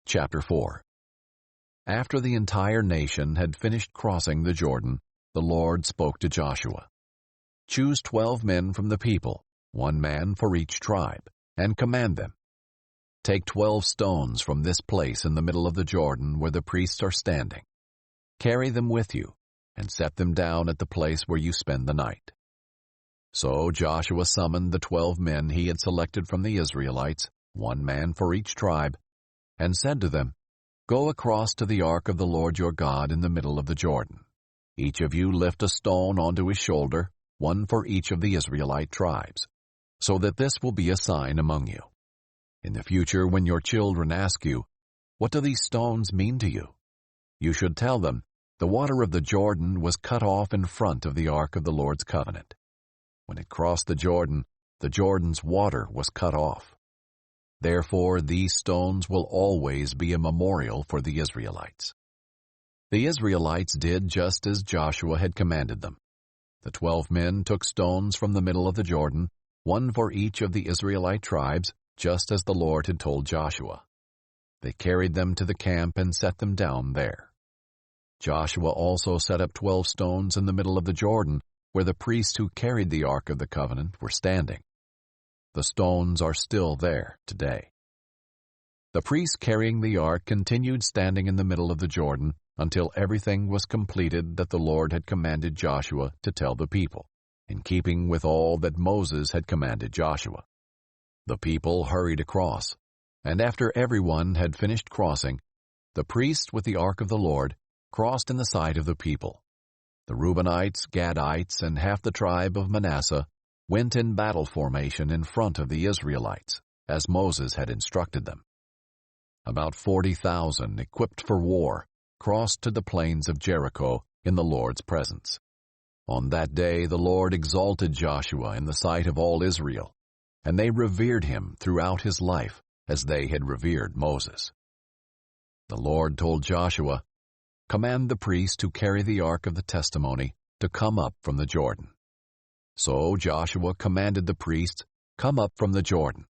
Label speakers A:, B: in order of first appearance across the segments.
A: Chapter 4. After the entire nation had finished crossing the Jordan, the Lord spoke to Joshua. Choose 12 men from the people, 1 man for each tribe, and command them. Take 12 stones from this place in the middle of the Jordan where the priests are standing. Carry them with you, and set them down at the place where you spend the night. So Joshua summoned the 12 men he had selected from the Israelites, 1 man for each tribe, and said to them, Go across to the ark of the Lord your God in the middle of the Jordan. Each of you lift a stone onto his shoulder, 1 for each of the Israelite tribes, so that this will be a sign among you. In the future, when your children ask you, What do these stones mean to you? You should tell them, The water of the Jordan was cut off in front of the ark of the Lord's covenant. When it crossed the Jordan's water was cut off. Therefore, these stones will always be a memorial for the Israelites. The Israelites did just as Joshua had commanded them. The 12 men took stones from the middle of the Jordan, 1 for each of the Israelite tribes, just as the Lord had told Joshua. They carried them to the camp and set them down there. Joshua also set up 12 stones in the middle of the Jordan, where the priests who carried the Ark of the Covenant were standing. The stones are still there today. The priests carrying the ark continued standing in the middle of the Jordan until everything was completed that the Lord had commanded Joshua to tell the people, in keeping with all that Moses had commanded Joshua. The people hurried across, and after everyone had finished crossing, the priests with the ark of the Lord crossed in the sight of the people. The Reubenites, Gadites, and half the tribe of Manasseh went in battle formation in front of the Israelites, as Moses had instructed them. About 40,000, equipped for war, crossed to the plains of Jericho in the Lord's presence. On that day the Lord exalted Joshua in the sight of all Israel, and they revered him throughout his life as they had revered Moses. The Lord told Joshua, Command the priests who carry the ark of the testimony to come up from the Jordan. So Joshua commanded the priests, Come up from the Jordan.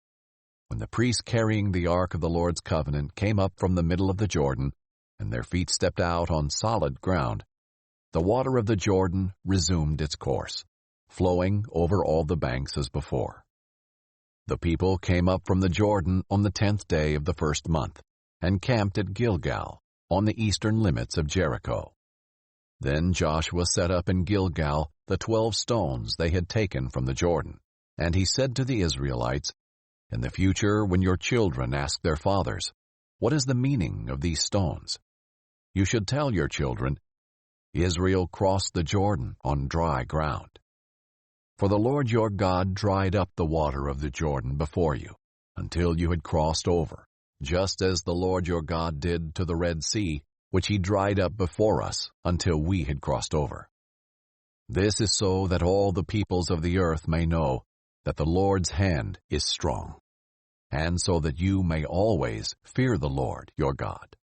A: When the priests carrying the ark of the Lord's covenant came up from the middle of the Jordan, and their feet stepped out on solid ground, the water of the Jordan resumed its course, flowing over all the banks as before. The people came up from the Jordan on the 10th day of the first month, and camped at Gilgal, on the eastern limits of Jericho. Then Joshua set up in Gilgal the 12 stones they had taken from the Jordan, and he said to the Israelites, In the future, when your children ask their fathers, What is the meaning of these stones? You should tell your children, Israel crossed the Jordan on dry ground. For the Lord your God dried up the water of the Jordan before you, until you had crossed over, just as the Lord your God did to the Red Sea, which he dried up before us until we had crossed over. This is so that all the peoples of the earth may know that the Lord's hand is strong, and so that you may always fear the Lord your God.